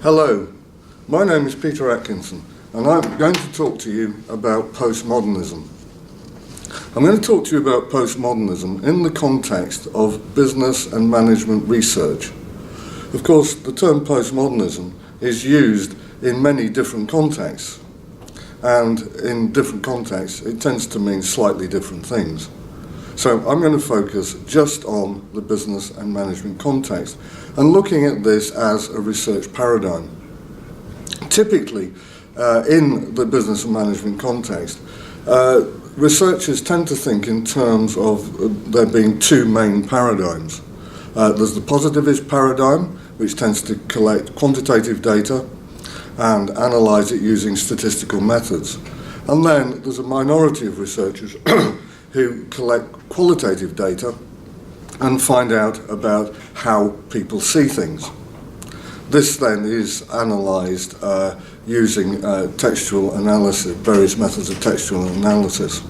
Hello, my name is Peter Atkinson, and I'm going to talk to you about postmodernism. I'm going to talk to you about postmodernism in the context of business and management research. Of course, the term postmodernism is used in many different contexts, and in different contexts it tends to mean slightly different things. So I'm going to focus just on the business and management context and looking at this as a research paradigm. Typically, in the business and management context, researchers tend to think in terms of there being two main paradigms. There's the positivist paradigm, which tends to collect quantitative data and analyse it using statistical methods. And then there's a minority of researchers who collect qualitative data and find out about how people see things. This then is analysed using textual analysis, various methods of textual analysis.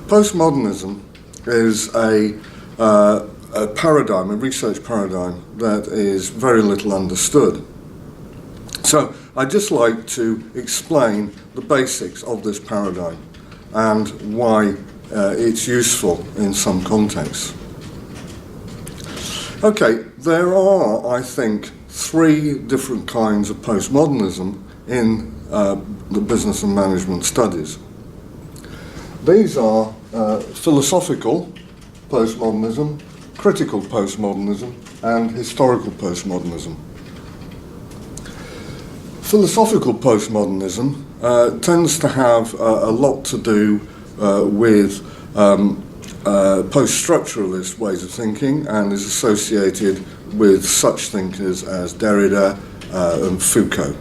Postmodernism is a paradigm, a research paradigm that is very little understood. So I'd just like to explain the basics of this paradigm and why it's useful in some contexts. Okay, there are, I think, three different kinds of postmodernism in the business and management studies. These are philosophical postmodernism, critical postmodernism, and historical postmodernism. Philosophical postmodernism tends to have a lot to do with post-structuralist ways of thinking and is associated with such thinkers as Derrida and Foucault.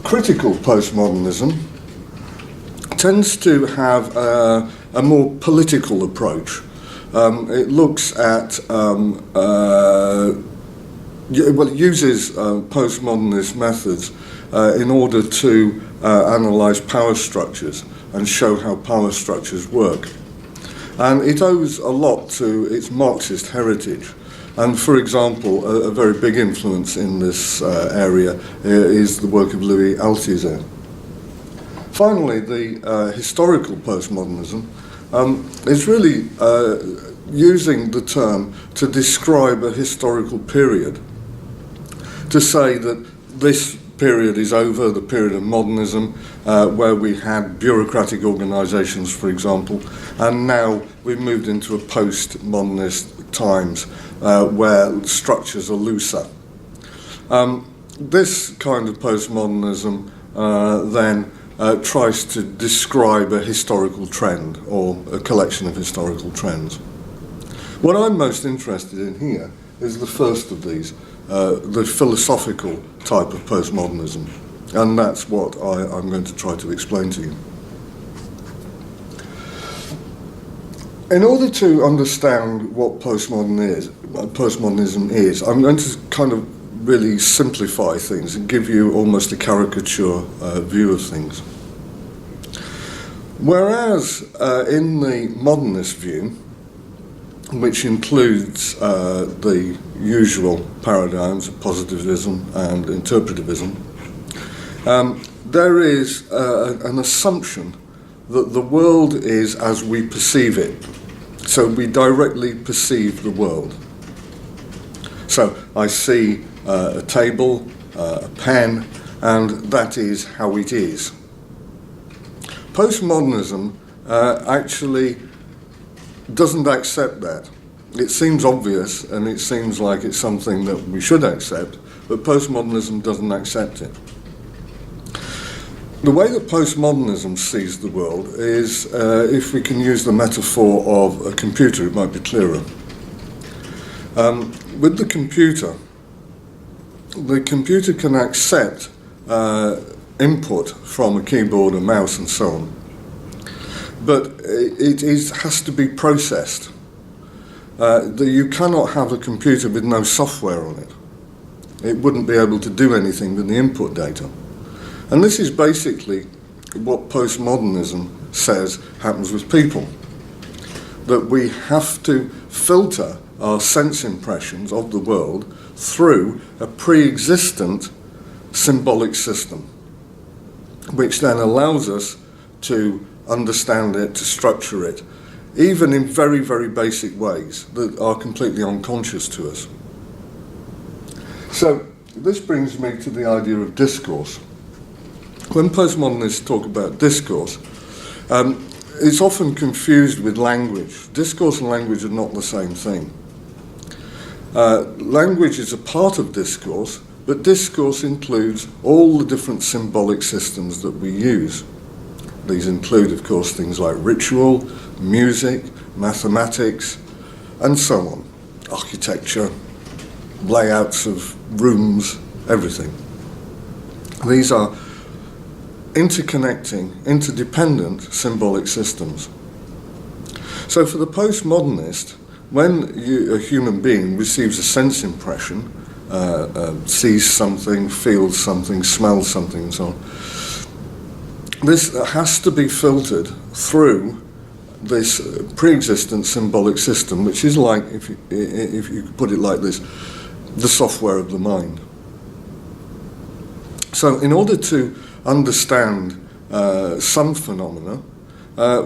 Critical postmodernism tends to have a more political approach. It looks at it uses postmodernist methods in order to analyse power structures and show how power structures work. And it owes a lot to its Marxist heritage. And for example, a very big influence in this area is the work of Louis Althusser. Finally, the historical postmodernism is really using the term to describe a historical period, to say that this period is over, the period of modernism, where we had bureaucratic organisations, for example, and now we've moved into a post-modernist times where structures are looser. This kind of postmodernism then tries to describe a historical trend or a collection of historical trends. What I'm most interested in here is the first of these, the philosophical type of postmodernism, and that's what I'm going to try to explain to you. In order to understand what postmodernism is, I'm going to kind of really simplify things and give you almost a caricature view of things. Whereas in the modernist view, which includes the usual paradigms of positivism and interpretivism, there is an assumption that the world is as we perceive it. So we directly perceive the world. So I see a table, a pen, and that is how it is. Postmodernism actually doesn't accept that. It seems obvious and it seems like it's something that we should accept, but postmodernism doesn't accept it. The way that postmodernism sees the world is, if we can use the metaphor of a computer, it might be clearer. With the computer can accept input from a keyboard, a mouse, and so on. But it has to be processed. You cannot have a computer with no software on it. It wouldn't be able to do anything with the input data. And this is basically what postmodernism says happens with people. That we have to filter our sense impressions of the world through a pre-existent symbolic system, which then allows us to understand it, to structure it, even in very, very basic ways that are completely unconscious to us. So this brings me to the idea of discourse. When postmodernists talk about discourse, it's often confused with language. Discourse and language are not the same thing. Language is a part of discourse, but discourse includes all the different symbolic systems that we use. These include, of course, things like ritual, music, mathematics, and so on. Architecture, layouts of rooms, everything. These are interconnecting, interdependent symbolic systems. So for the postmodernist, when a human being receives a sense impression, sees something, feels something, smells something, and so on, this has to be filtered through this pre-existent symbolic system, which is like, if you put it like this, the software of the mind. So in order to understand some phenomena,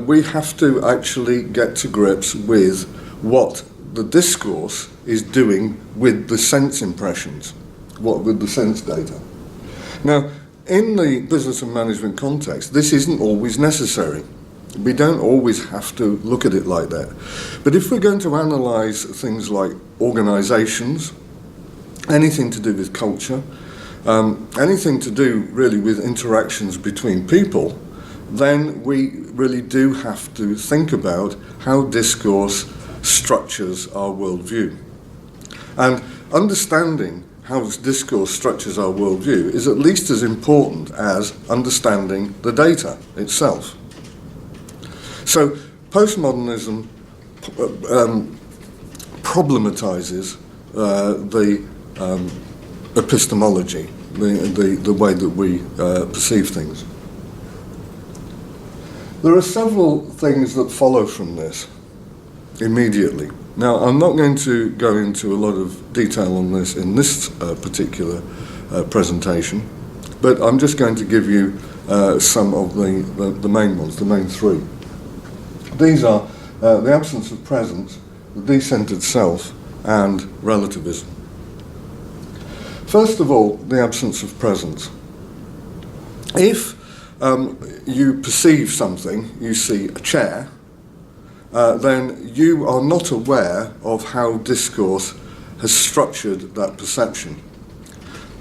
we have to actually get to grips with what the discourse is doing with the sense impressions, with the sense data. Now, in the business and management context, this isn't always necessary. We don't always have to look at it like that. But if we're going to analyse things like organisations, anything to do with culture, anything to do really with interactions between people, then we really do have to think about how discourse structures our worldview. And understanding how discourse structures our worldview is at least as important as understanding the data itself. So postmodernism problematizes the epistemology, the way that we perceive things. There are several things that follow from this immediately. Now, I'm not going to go into a lot of detail on this in this particular presentation, but I'm just going to give you some of the main ones, the main three. These are the absence of presence, the decentered self, and relativism. First of all, the absence of presence. If you perceive something, you see a chair, then you are not aware of how discourse has structured that perception.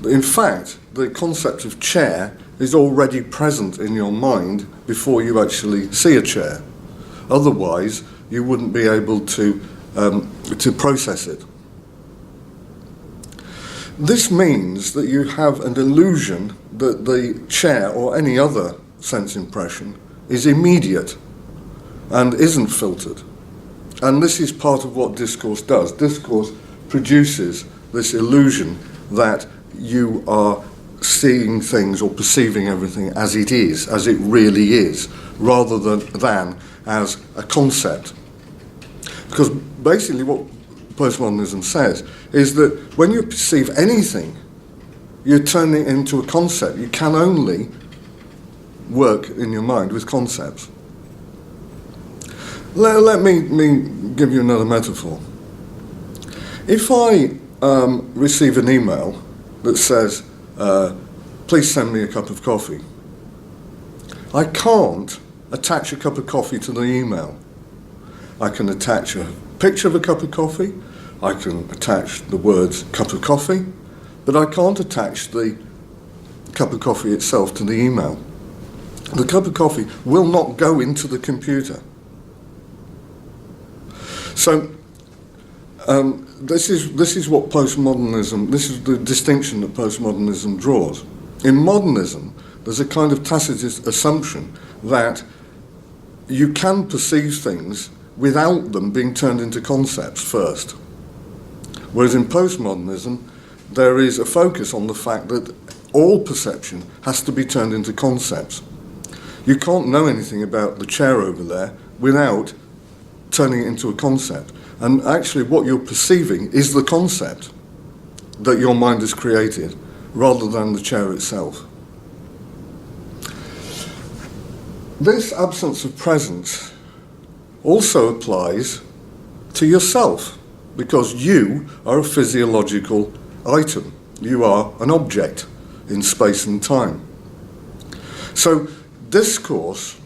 In fact, the concept of chair is already present in your mind before you actually see a chair. Otherwise, you wouldn't be able to process it. This means that you have an illusion that the chair or any other sense impression is immediate and isn't filtered. And this is part of what discourse does. Discourse produces this illusion that you are seeing things or perceiving everything as it is, as it really is, rather than as a concept. Because basically what postmodernism says is that when you perceive anything, you're turning it into a concept. You can only work in your mind with concepts. Let me give you another metaphor. If I receive an email that says, please send me a cup of coffee, I can't attach a cup of coffee to the email. I can attach a picture of a cup of coffee, I can attach the words cup of coffee, but I can't attach the cup of coffee itself to the email. The cup of coffee will not go into the computer. So this is what postmodernism, this is the distinction that postmodernism draws. In modernism, there's a kind of tacit assumption that you can perceive things without them being turned into concepts first. Whereas in postmodernism, there is a focus on the fact that all perception has to be turned into concepts. You can't know anything about the chair over there without turning it into a concept. And actually what you're perceiving is the concept that your mind has created, rather than the chair itself. This absence of presence also applies to yourself, because you are a physiological item. You are an object in space and time. So discourse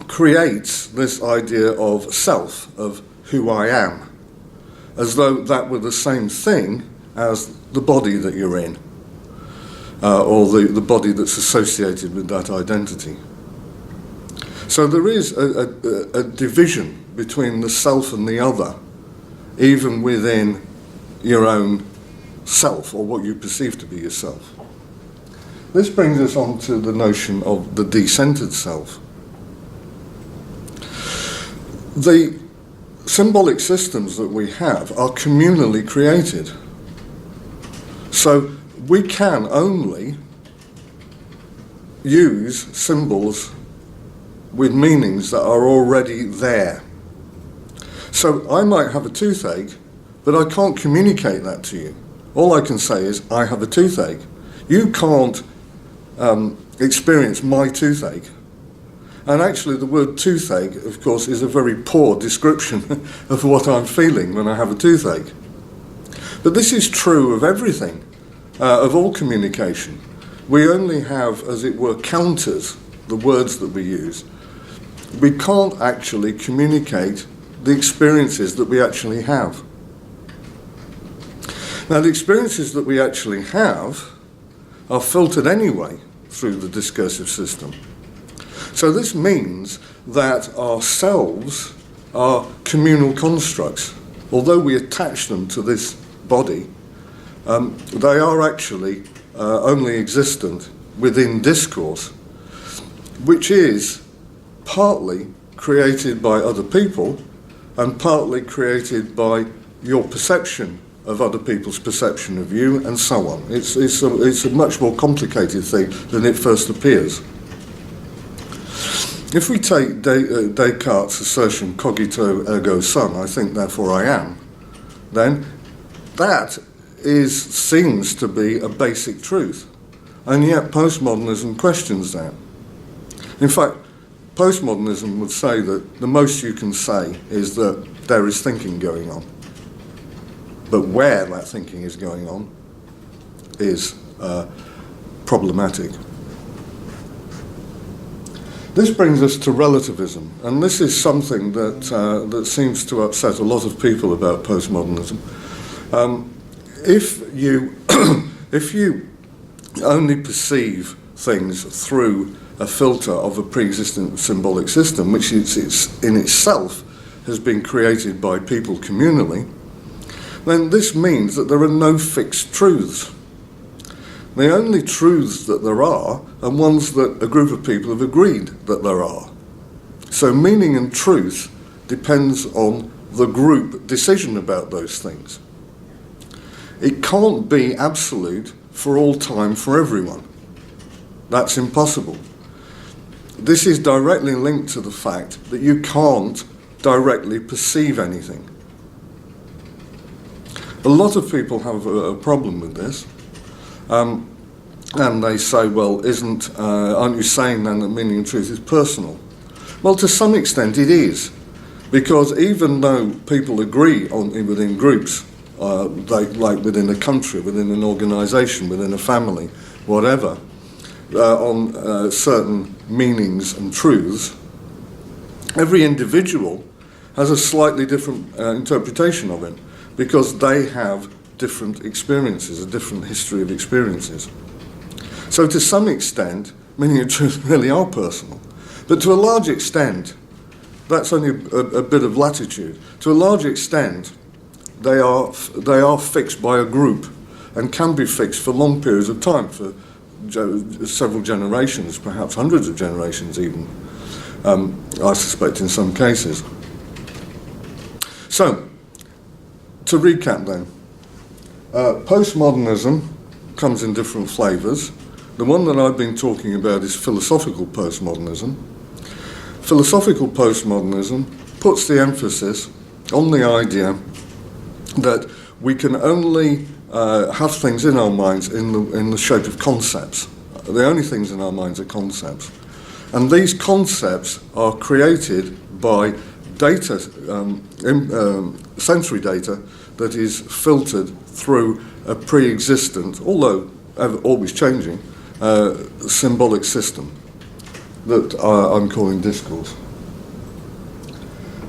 creates this idea of self, of who I am, as though that were the same thing as the body that you're in, or the body that's associated with that identity. So there is a division between the self and the other, even within your own self, or what you perceive to be yourself. This brings us on to the notion of the decentered self. The symbolic systems that we have are communally created. So we can only use symbols with meanings that are already there. So I might have a toothache, but I can't communicate that to you. All I can say is, I have a toothache. You can't experience my toothache. And actually the word toothache, of course, is a very poor description of what I'm feeling when I have a toothache. But this is true of everything, of all communication. We only have, as it were, counters, the words that we use. We can't actually communicate the experiences that we actually have. Now, the experiences that we actually have are filtered anyway through the discursive system. So this means that ourselves are communal constructs. Although we attach them to this body, they are actually only existent within discourse, which is partly created by other people and partly created by your perception of other people's perception of you, and so on. It's a much more complicated thing than it first appears. If we take Descartes' assertion, cogito ergo sum, I think therefore I am, then that seems to be a basic truth. And yet postmodernism questions that. In fact, postmodernism would say that the most you can say is that there is thinking going on. But where that thinking is going on is problematic. This brings us to relativism, and this is something that seems to upset a lot of people about postmodernism. If you only perceive things through a filter of a pre-existing symbolic system, which it's in itself has been created by people communally, then this means that there are no fixed truths. The only truths that there are ones that a group of people have agreed that there are. So meaning and truth depends on the group decision about those things. It can't be absolute for all time for everyone. That's impossible. This is directly linked to the fact that you can't directly perceive anything. A lot of people have a problem with this. And they say, well, aren't you saying then that meaning and truth is personal? Well, to some extent it is, because even though people agree within groups, like within a country, within an organisation, within a family, whatever, on certain meanings and truths, every individual has a slightly different interpretation of it, because they have different experiences, a different history of experiences. So to some extent, meaning and truth really are personal. But to a large extent, that's only a bit of latitude. To a large extent, they are fixed by a group and can be fixed for long periods of time, for several generations, perhaps hundreds of generations even, I suspect in some cases. So, to recap then, postmodernism comes in different flavours. The one that I've been talking about is philosophical postmodernism. Philosophical postmodernism puts the emphasis on the idea that we can only have things in our minds in the shape of concepts. The only things in our minds are concepts. And these concepts are created by data, sensory data, that is filtered through a pre-existent, although always changing, symbolic system that I'm calling discourse.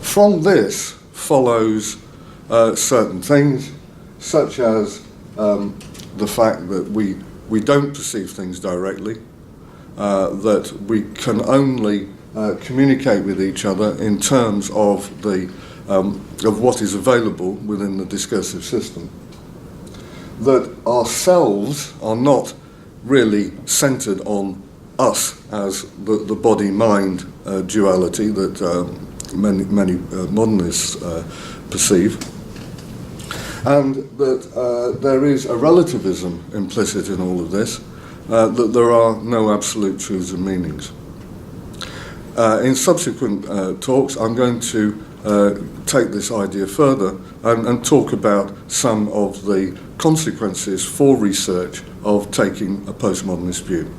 From this follows certain things, such as the fact that we don't perceive things directly, that we can only communicate with each other in terms of of what is available within the discursive system, that ourselves are not really centered on us as the body-mind duality that many modernists perceive, and that there is a relativism implicit in all of this, that there are no absolute truths and meanings. In subsequent talks, I'm going to take this idea further and talk about some of the consequences for research of taking a postmodernist view.